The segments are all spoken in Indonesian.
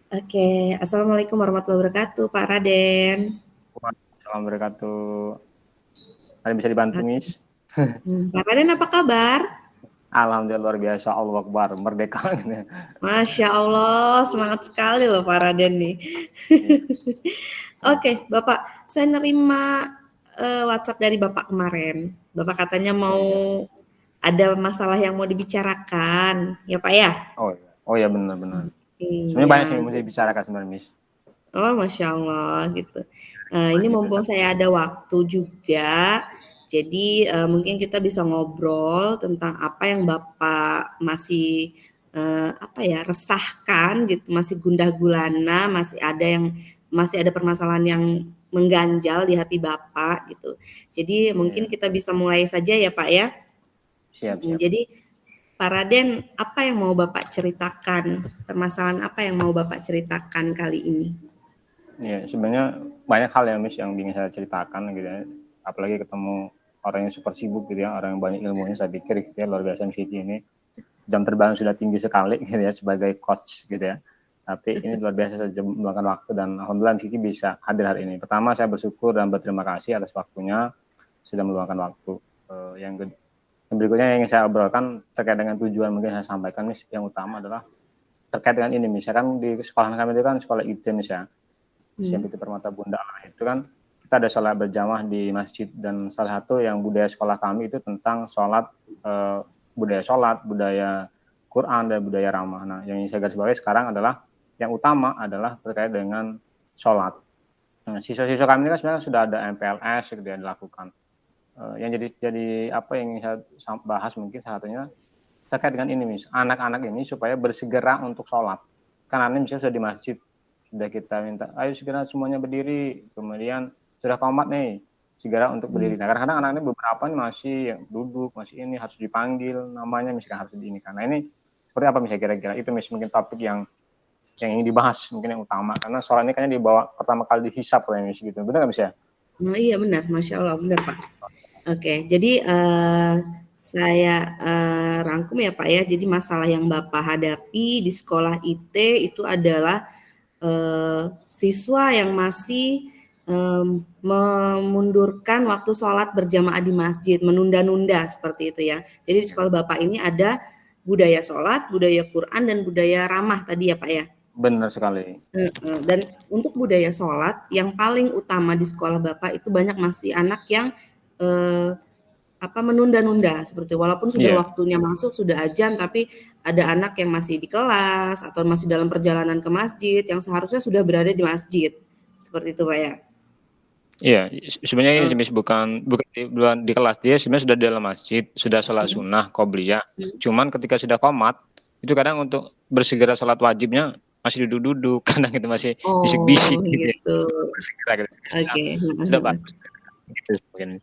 Oke, Assalamualaikum warahmatullahi wabarakatuh, Pak Raden. Waalaikumsalam wabarakatuh. Ada bisa dibantu, Miss? Pak Raden apa kabar? Alhamdulillah luar biasa, Allahu Akbar, merdeka. Masya Allah, semangat sekali loh Pak Raden nih. Iya. Oke, Bapak, saya nerima WhatsApp dari Bapak kemarin. Bapak katanya Oh mau iya. ada masalah yang mau dibicarakan, ya Pak ya? Oh iya. Oh iya benar-benar. Sebenarnya banyak sih Iya. yang mesti dibicarakan sebenarnya, Miss. Oh, Masya Allah gitu. Ini Banyak mumpung gitu. saya ada waktu juga, jadi mungkin kita bisa ngobrol tentang apa yang Bapak masih apa ya resahkan gitu, masih gundah gulana, masih ada permasalahan yang mengganjal di hati Bapak gitu. Jadi mungkin Iya. kita bisa mulai saja ya Pak ya. Siap-siap. Jadi Pak Raden, apa yang mau Bapak ceritakan? Permasalahan apa yang mau Bapak ceritakan kali ini? Iya, sebenarnya banyak hal ya, Miss, yang ingin saya ceritakan gitu ya. Apalagi ketemu orang yang super sibuk gitu ya, orang yang banyak ilmunya, saya pikir gitu ya, luar biasa Miss Kiki ini. Jam terbang sudah tinggi sekali gitu ya sebagai coach gitu ya. Tapi ini luar biasa saja meluangkan waktu dan alhamdulillah Miss Kiki bisa hadir hari ini. Pertama saya bersyukur dan berterima kasih atas waktunya sudah meluangkan waktu. Yang berikutnya yang ingin saya obrolkan terkait dengan tujuan mungkin saya sampaikan, Miss, yang utama adalah terkait dengan ini, misalkan di sekolah kami itu kan sekolah IT, Miss ya, SMP itu Permata Bunda itu kan kita ada sholat berjamaah di masjid dan salah satu yang budaya sekolah kami itu tentang sholat, budaya sholat, budaya Quran dan budaya ramah. Nah, yang saya garis bawahi sekarang adalah yang utama adalah terkait dengan sholat. Nah, siswa-siswa kami ini kan sebenarnya sudah ada MPLS gitu ya dilakukan. Yang jadi apa yang saya bahas mungkin salah satunya terkait dengan ini, Miss. Anak-anak ini supaya bersegera untuk sholat. Kan ini misalnya sudah di masjid, sudah kita minta, ayo segera semuanya berdiri. Kemudian sudah komat nih, segera untuk berdiri. Nah, kadang-kadang anak ini beberapa ini masih duduk, masih ini harus dipanggil namanya, misalkan harus di ini. Karena ini seperti apa misalnya kira-kira? Itu Miss mungkin topik yang ingin dibahas mungkin yang utama. Karena soal ini kayaknya dibawa pertama kali dihisap oleh Miss gitu. Benar nggak Miss ya? Oh iya benar, Masya Allah benar Pak. Oke, jadi saya rangkum ya Pak ya. Jadi masalah yang Bapak hadapi di sekolah IT itu adalah siswa yang masih memundurkan waktu sholat berjamaah di masjid, menunda-nunda seperti itu ya. Jadi di sekolah Bapak ini ada budaya sholat, budaya Quran, dan budaya ramah tadi ya Pak ya. Benar sekali. Dan untuk budaya sholat yang paling utama di sekolah Bapak itu banyak masih anak yang menunda-nunda seperti itu. Walaupun sudah Iya. waktunya masuk, sudah azan, tapi ada anak yang masih di kelas atau masih dalam perjalanan ke masjid yang seharusnya sudah berada di masjid. Seperti itu, Pak ya. Iya, sebenarnya ini Uh, Miss, bukan di kelas, dia sebenarnya sudah di dalam masjid, sudah sholat sunnah, qobliyah. Cuman ketika sudah qomat, itu kadang untuk bersegera sholat wajibnya masih duduk-duduk, kadang itu masih bisik-bisik oh gitu ya. gitu. Bersegera gitu. Oke. Sudah bagus. Gitu mungkin.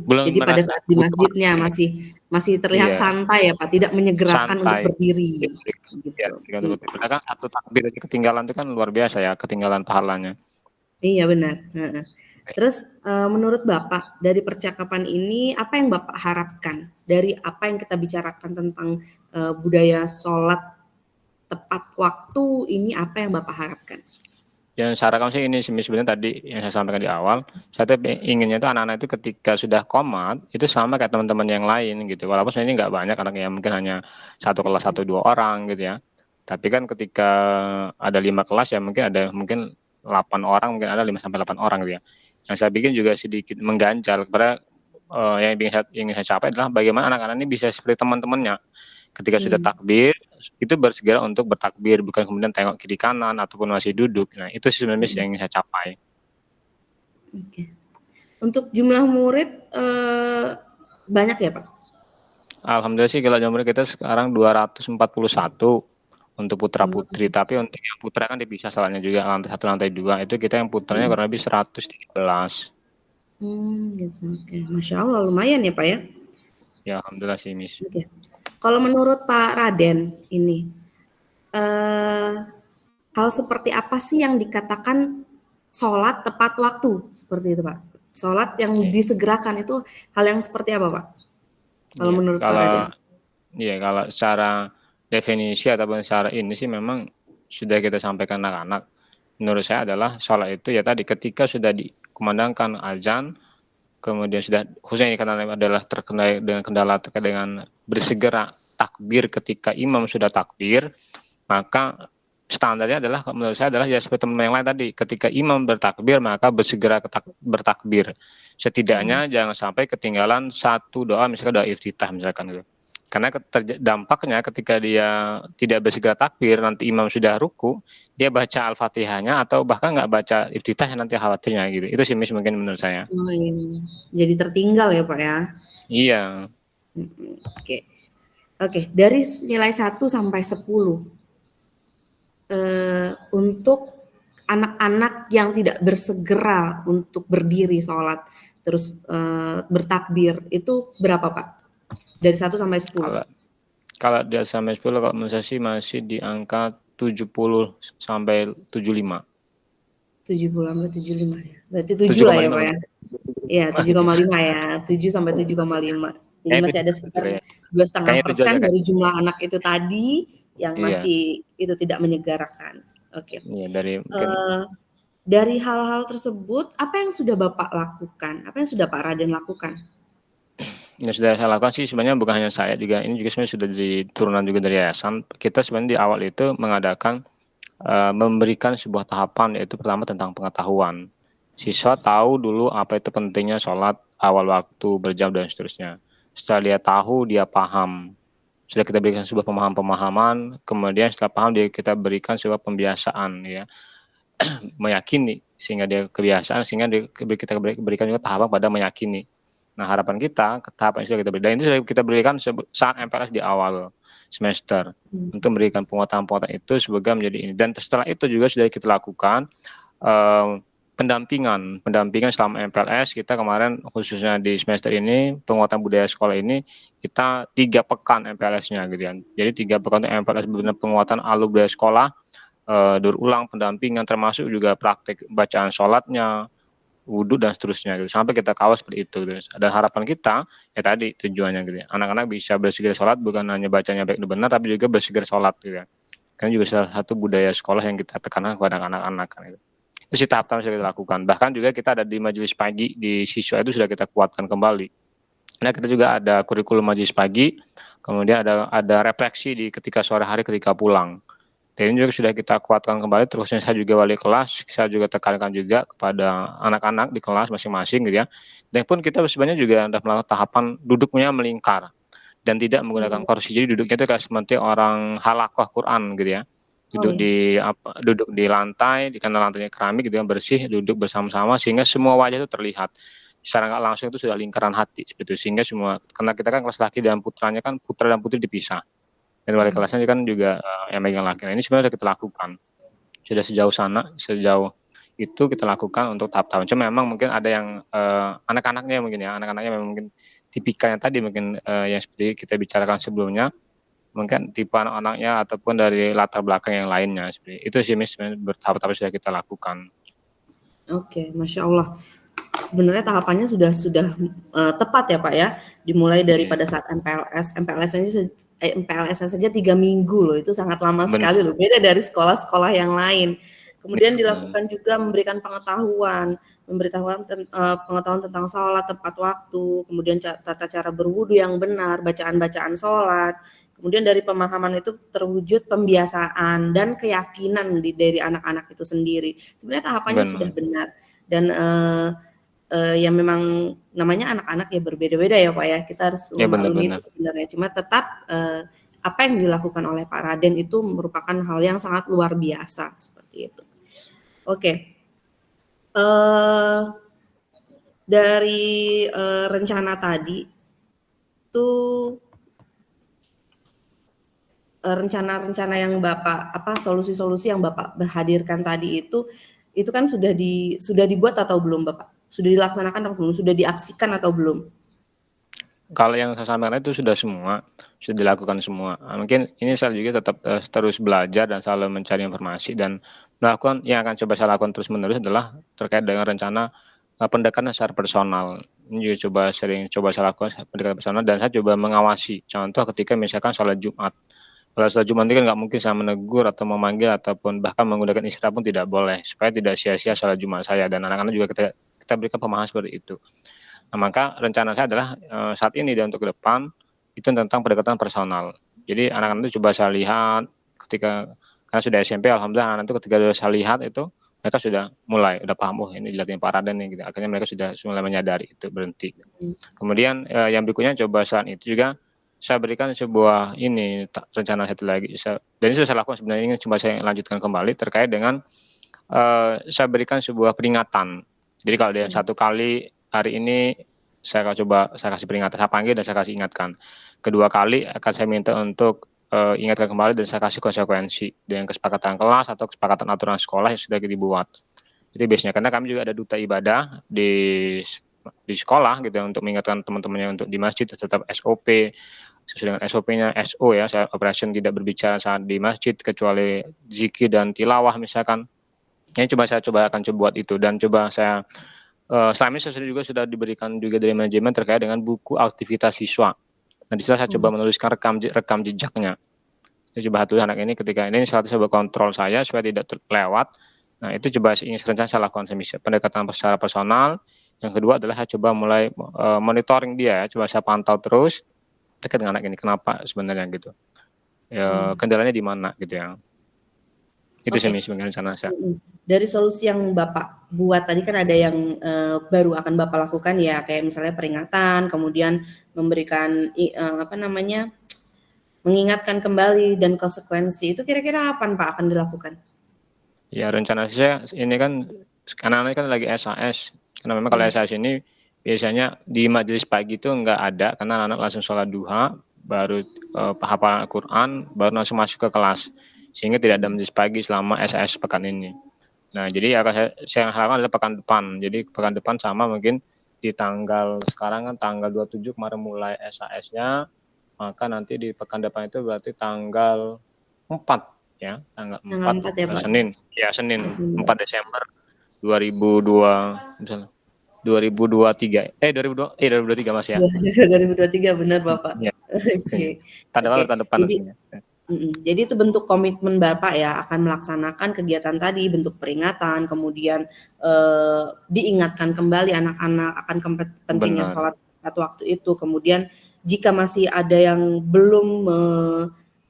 Belum Jadi pada merasa saat di butuh waktu. masjidnya masih terlihat Iya, santai ya Pak, tidak menyegerakan untuk santai. berdiri Ya, gitu. padahal kan satu takbir aja ketinggalan itu kan luar biasa ya, ketinggalan pahalanya. Iya benar. Terus menurut Bapak dari percakapan ini apa yang Bapak harapkan dari apa yang kita bicarakan tentang budaya sholat tepat waktu ini, apa yang Bapak harapkan? Yang saya harapkan sih ini sebenarnya tadi yang saya sampaikan di awal, saya inginnya itu anak-anak itu ketika sudah komat itu sama kayak teman-teman yang lain gitu. Walaupun sebenarnya nggak banyak anaknya, mungkin hanya satu kelas 1-2 orang gitu ya. Tapi kan ketika ada 5 kelas ya mungkin 8 orang, mungkin ada 5-8 orang gitu ya. Yang saya bikin juga sedikit mengganjal kepada yang ingin saya capai adalah bagaimana anak-anak ini bisa seperti teman-temannya. Ketika sudah takbir, itu bersegera untuk bertakbir, bukan kemudian tengok kiri kanan ataupun masih duduk. Nah, itu sebenarnya yang ingin saya capai. Oke. Untuk jumlah murid banyak ya Pak? Alhamdulillah sih kalau jumlah kita sekarang 241 untuk putra putri, tapi untuk yang putra kan dipisah salahnya juga lantai 1 lantai 2 itu kita yang putranya kurang lebih 113. Gitu. Oke. Masya Allah lumayan ya Pak ya. Ya alhamdulillah sih Miss. Oke. Kalau menurut Pak Raden ini hal seperti apa sih yang dikatakan sholat tepat waktu seperti itu Pak? Sholat yang disegerakan itu hal yang seperti apa Pak? Kalau Iya, menurut Pak Raden? kalau secara definisi ataupun secara ini sih memang sudah kita sampaikan anak-anak, menurut saya adalah sholat itu ya tadi ketika sudah dikumandangkan azan, kemudian sudah khususnya karena adalah terkena dengan kendala terkait dengan bersegera takbir ketika imam sudah takbir, maka standarnya adalah menurut saya adalah ya seperti teman yang lain tadi, ketika imam bertakbir maka bersegera bertakbir. Setidaknya jangan sampai ketinggalan satu doa, misalkan doa iftitah misalkan gitu. Karena dampaknya ketika dia tidak bersegera takbir, nanti imam sudah ruku, dia baca Al-Fatihahnya atau bahkan nggak baca iftitah nanti khawatirnya gitu. Itu sih mungkin menurut saya. Oh, iya. Jadi tertinggal ya Pak ya. Iya. Oke. Oke, dari nilai 1 sampai 10 untuk anak-anak yang tidak bersegera untuk berdiri sholat terus bertakbir itu berapa Pak? Dari 1 sampai 10. Kalau dia sampai 10, kalau menurut saya sih masih di angka 70 sampai 75. 70 sampai 75 ya. Berarti 7 lah ya Pak ya. Iya, 7,5 ya. 7 sampai 7,5. Jadi masih ada sekitar 2,5% dari jumlah anak itu tadi yang masih itu tidak menyegarakan. Oke. Iya, dari hal-hal tersebut, apa yang sudah Bapak lakukan? Apa yang sudah Pak Raden lakukan? Yang sudah saya lakukan sih sebenarnya bukan hanya saya juga, ini juga sebenarnya sudah diturunan juga dari yayasan. Kita sebenarnya di awal itu mengadakan memberikan sebuah tahapan, yaitu pertama tentang pengetahuan. Siswa tahu dulu apa itu pentingnya sholat awal waktu, berjam dan seterusnya. Setelah dia tahu, dia paham. Sudah kita berikan sebuah pemahaman, kemudian setelah paham kita berikan sebuah pembiasaan ya. Meyakini sehingga dia kebiasaan, sehingga kita berikan juga tahapan pada meyakini. Nah, harapan kita tahapan itu kita berikan, dan itu sudah kita berikan saat MPLS di awal semester untuk memberikan penguatan-penguatan itu sebagai menjadi ini. Dan setelah itu juga sudah kita lakukan pendampingan selama MPLS. Kita kemarin khususnya di semester ini penguatan budaya sekolah ini kita 3 pekan MPLS-nya gitu kan. Jadi 3 pekan untuk MPLS benar penguatan alur budaya sekolah, daur ulang pendampingan termasuk juga praktek bacaan sholatnya, wudhu dan seterusnya gitu, sampai kita kawal seperti itu gitu. Dan harapan kita ya tadi tujuannya gitu ya, anak-anak bisa bersegera sholat, bukan hanya bacanya baik dan benar tapi juga bersegera sholat gitu ya, karena juga salah satu budaya sekolah yang kita tekankan kepada anak-anak kan, gitu. Itu sih tahap-tahap yang kita lakukan. Bahkan juga kita ada di majelis pagi di siswa itu sudah kita kuatkan kembali. Nah, kita juga ada kurikulum majelis pagi, kemudian ada refleksi di ketika sore hari ketika pulang. Dan ini juga sudah kita kuatkan kembali, terusnya saya juga wali kelas, saya juga tekankan juga kepada anak-anak di kelas masing-masing gitu ya. Dan pun kita sebenarnya juga sudah melakukan tahapan duduknya melingkar dan tidak menggunakan kursi. Jadi duduknya itu kayak seperti orang halakoh Quran gitu ya. Duduk di lantai, karena lantainya keramik gitu yang bersih, duduk bersama-sama sehingga semua wajah itu terlihat. Secara nggak langsung itu sudah lingkaran hati seperti itu, sehingga semua, karena kita kan kelas laki dan putranya kan putra dan putri dipisah. Dan wali kelasnya kan juga yang megang laki. Nah, ini sebenarnya sudah kita lakukan. Sudah sejauh itu kita lakukan untuk tahap-tahap. Cuma memang mungkin ada yang anak-anaknya memang mungkin tipikalnya tadi mungkin yang seperti kita bicarakan sebelumnya, mungkin tipe anak-anaknya ataupun dari latar belakang yang lainnya seperti itu sih sebenarnya bertahap-tahap sudah kita lakukan. Oke, Masya Allah. Sebenarnya tahapannya sudah tepat ya Pak ya, dimulai dari pada saat MPLS saja 3 minggu loh, itu sangat lama sekali loh, beda dari sekolah-sekolah yang lain. Kemudian dilakukan juga memberikan pengetahuan tentang sholat tepat waktu, kemudian tata cara berwudu yang benar, bacaan-bacaan sholat. Kemudian dari pemahaman itu terwujud pembiasaan dan keyakinan dari anak-anak itu sendiri. Sebenarnya tahapannya sudah benar dan ya memang namanya anak-anak ya berbeda-beda ya Pak ya, kita harus memaklumi itu sebenarnya. Cuma tetap apa yang dilakukan oleh Pak Raden itu merupakan hal yang sangat luar biasa seperti itu. Oke. Dari rencana tadi itu rencana-rencana yang Bapak solusi-solusi yang Bapak hadirkan tadi itu kan sudah dibuat atau belum Bapak? Sudah dilaksanakan atau belum? Sudah diaksikan atau belum? Kalau yang saya sampaikan itu sudah dilakukan semua. Mungkin ini saya juga tetap terus belajar dan selalu mencari informasi dan melakukan yang akan coba saya lakukan terus-menerus adalah terkait dengan rencana pendekatan secara personal. Ini juga coba saya lakukan pendekatan personal dan saya coba mengawasi. Contoh ketika misalkan sholat Jumat, Kalau sholat Jumat ini kan nggak mungkin saya menegur atau memanggil ataupun bahkan menggunakan istilah pun tidak boleh, supaya tidak sia-sia sholat Jumat saya, dan anak-anak juga kita berikan pemahaman seperti itu. Nah, maka rencana saya adalah saat ini dan untuk ke depan itu tentang pendekatan personal. Jadi anak-anak itu coba saya lihat ketika, karena sudah SMP, alhamdulillah anak itu ketika saya lihat itu mereka sudah mulai udah paham, oh ini dilatih Pak Raden nih, gitu. Akhirnya mereka sudah mulai menyadari itu, berhenti. Kemudian yang berikutnya coba saat itu juga saya berikan sebuah ini rencana satu lagi, dan ini sudah saya lakukan sebenarnya, ini coba saya lanjutkan kembali terkait dengan saya berikan sebuah peringatan. Jadi kalau dia satu kali hari ini saya kasih peringatan, saya panggil dan saya kasih ingatkan. Kedua kali akan saya minta untuk ingatkan kembali dan saya kasih konsekuensi dengan kesepakatan kelas atau kesepakatan aturan sekolah yang sudah dibuat. Jadi biasanya karena kami juga ada duta ibadah di sekolah gitu ya, untuk mengingatkan teman-temannya untuk di masjid tetap SOP sesuai dengan SOP-nya, SO ya, saya operation tidak berbicara saat di masjid kecuali zikir dan tilawah misalkan. Ini saya akan coba buat itu, dan coba saya selama ini saya juga sudah diberikan juga dari manajemen terkait dengan buku aktivitas siswa. Nah, di sana saya coba menuliskan rekam jejaknya. Saya coba tulis anak ini ketika ini salah satu kontrol saya supaya tidak terlewat. Nah, itu coba ini rencana saya lakukan pendekatan secara personal. Yang kedua adalah saya coba mulai monitoring dia, coba saya pantau terus terkait dengan anak ini, kenapa sebenarnya gitu. Kendalanya di mana gitu ya. Itu sih sebenarnya rencana saya. Dari solusi yang Bapak buat tadi kan ada yang baru akan Bapak lakukan ya, kayak misalnya peringatan, kemudian memberikan mengingatkan kembali dan konsekuensi. Itu kira-kira apa Pak akan dilakukan? Ya, rencana saya ini kan anak-anak kan lagi SAS. Karena memang kalau SAS ini biasanya di majelis pagi itu nggak ada, karena anak-anak langsung sholat duha, baru hafalan Al-Quran, baru langsung masuk ke kelas. Sehingga tidak ada majelis pagi selama SAS pekan ini. Nah, jadi saya harapkan adalah pekan depan. Jadi pekan depan sama mungkin di tanggal, sekarang kan tanggal 27 kemarin mulai SAS-nya, maka nanti di pekan depan itu berarti tanggal 4 ya, tanggal 4 ya, Pak? Senin. Ya, Senin 4 Desember 2023. 2023 Mas ya. 2023 benar Bapak. Ya. Oke. Tahun depan. Jadi itu bentuk komitmen Bapak ya, akan melaksanakan kegiatan tadi, bentuk peringatan, kemudian diingatkan kembali anak-anak akan pentingnya sholat pada waktu itu. Kemudian jika masih ada yang belum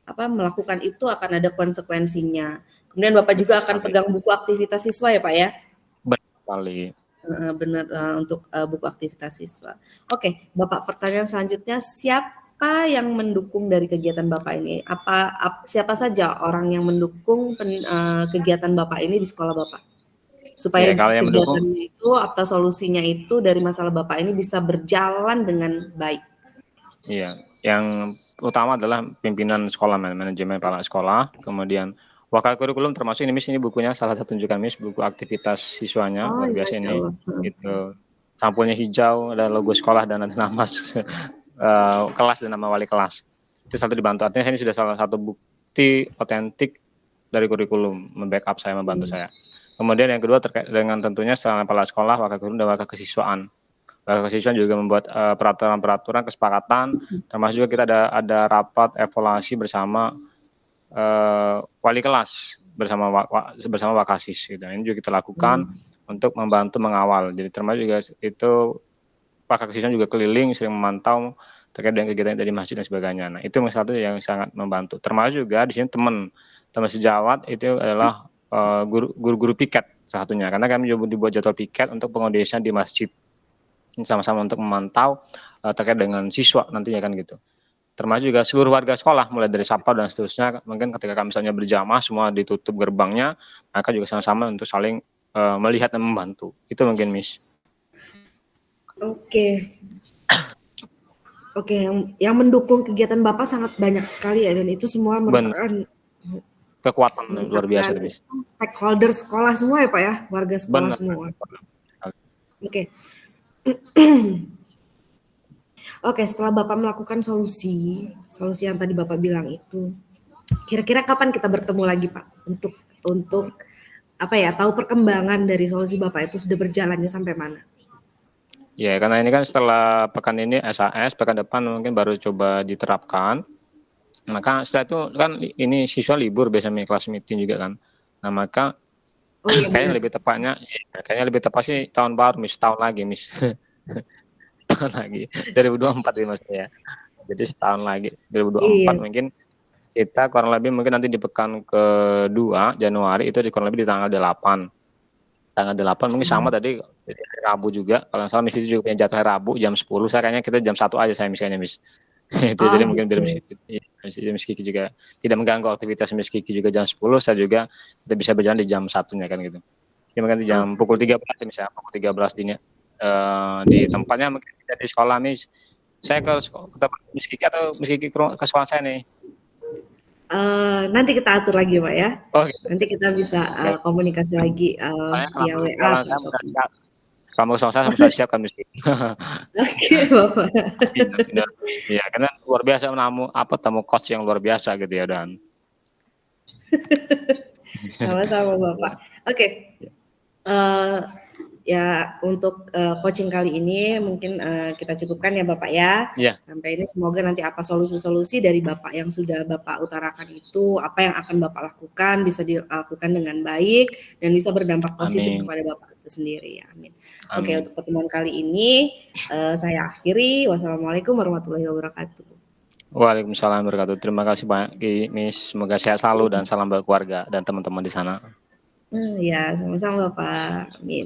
melakukan itu, akan ada konsekuensinya. Kemudian Bapak juga akan pegang buku aktivitas siswa ya Pak ya? Benar sekali. Benar, untuk buku aktivitas siswa. Oke, Bapak, pertanyaan selanjutnya, siapa yang mendukung dari kegiatan Bapak ini? Siapa saja orang yang mendukung kegiatan Bapak ini di sekolah Bapak? Supaya kegiatannya itu atau solusinya itu dari masalah Bapak ini bisa berjalan dengan baik. Iya, yang utama adalah pimpinan sekolah, manajemen kepala sekolah, kemudian wakil kurikulum termasuk ini bukunya, salah satu tunjukkan buku aktivitas siswanya, luar biasa ini. Itu sampulnya hijau, ada logo sekolah dan ada nama kelas dan nama wali kelas. Itu satu dibantu. Artinya ini sudah salah satu bukti otentik dari kurikulum, membackup saya, membantu saya. Kemudian yang kedua terkait dengan tentunya setelah kepala sekolah, wakil kurikulum dan wakil kesiswaan. Wakil kesiswaan juga membuat peraturan-peraturan kesepakatan, termasuk juga kita ada rapat evaluasi bersama wali kelas bersama Wakasis gitu. Ini juga kita lakukan untuk membantu mengawal. Jadi termasuk juga itu Pak Kesiswaan juga keliling sering memantau terkait dengan kegiatan dari masjid dan sebagainya. Nah, itu satu yang sangat membantu. Termasuk juga di sini teman sejawat itu adalah guru-guru piket salah satunya, karena kami juga dibuat jadwal piket untuk pengondisian di masjid. Sama-sama untuk memantau terkait dengan siswa nantinya kan gitu. Termasuk juga seluruh warga sekolah mulai dari satpam dan seterusnya, mungkin ketika kami misalnya berjamaah semua ditutup gerbangnya, maka juga sama-sama untuk saling melihat dan membantu. Itu mungkin Miss. Oke, yang mendukung kegiatan Bapak sangat banyak sekali ya, dan itu semua merupakan kekuatan luar biasa Miss. Stakeholder sekolah semua ya Pak ya, warga sekolah semua. Oke. Oke, setelah Bapak melakukan solusi yang tadi Bapak bilang itu, kira-kira kapan kita bertemu lagi Pak untuk tahu perkembangan dari solusi Bapak itu sudah berjalannya sampai mana? Ya, karena ini kan setelah pekan ini SAS, pekan depan mungkin baru coba diterapkan. Maka setelah itu kan ini siswa libur biasanya kelas meeting juga kan. Nah maka Oh iya kayaknya benar. lebih tepatnya, kayaknya lebih tepat sih tahun baru Miss, tahun lagi Miss, tahun lagi 2024 ya Mas ya. Jadi setahun lagi 2024 Iya. mungkin kita kurang lebih mungkin nanti di pekan kedua Januari itu kurang lebih di tanggal 8. Tanggal 8 mungkin sama tadi jadi hari Rabu juga. Kalau nggak salah Miss juga punya jadwal hari Rabu jam 10. Saya kayaknya kita jam 1 aja saya misalnya Miss. Itu Oh jadi mungkin biar gitu. Miss Kiki juga tidak mengganggu aktivitas Miss Kiki juga jam 10, saya juga kita bisa berjalan di jam 1-nya kan gitu. Jadi mungkin di jam Oke. pukul 13 misalnya, pukul 13 dini di tempatnya mungkin kita di sekolah Miss. Saya ke tempat Miss Kiki atau Miss Kiki ke sekolah saya nih? Nanti kita atur lagi Pak ya. Oh gitu. Nanti kita bisa Oke. komunikasi lagi Soalnya via WA kalau atau saya apa. udah siap. Kalau mau saya sudah siap kan Miss Kiki. Oke Bapak. Benar. Iya, karena luar biasa tamu coach yang luar biasa gitu ya dan. Sama-sama Bapak. Oke. Eh, ya untuk coaching kali ini mungkin kita cukupkan ya Bapak ya. Iya. Sampai ini semoga nanti apa solusi-solusi dari Bapak yang sudah Bapak utarakan itu, apa yang akan Bapak lakukan bisa dilakukan dengan baik dan bisa berdampak positif Amin. kepada Bapak itu sendiri ya. Amin. Oke, Amin. untuk pertemuan kali ini saya akhiri. Wassalamualaikum warahmatullahi wabarakatuh. Waalaikumsalam warahmatullahi wabarakatuh. Terima kasih banyak Miss. Semoga sehat selalu dan salam buat keluarga dan teman-teman di sana. Ya, sama-sama Bapak. Amin.